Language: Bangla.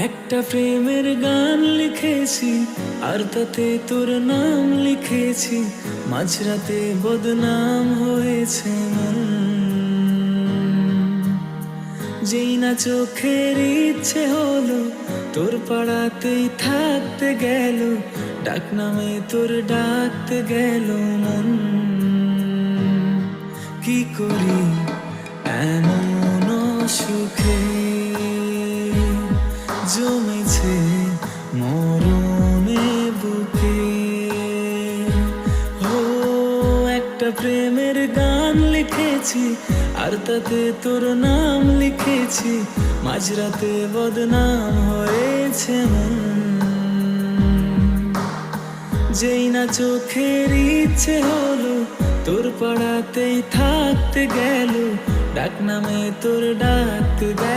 একটা প্রেমের গান লিখেছি আর তাতে তোর নাম লিখেছি, মাঝরাতে বদনাম হয়েছে মন। যেই না চোখের ইচ্ছে হলো তোর পাড়াতেই থাকতে গেল, ডাক নামে তোর ডাকতে গেল মন। কি করি এমন সুখে জমেছে মরণে বুকে। ও একটা প্রেমের গান লিখেছি আর তাতে তোর নাম লিখেছি, মাঝরাতে বদনাম হয়েছে মন। যেই না চোখের ইচ্ছে হলো তোর পাড়াতেই থাকতে গেল, ডাক নামে তোর ডাকতে গেল।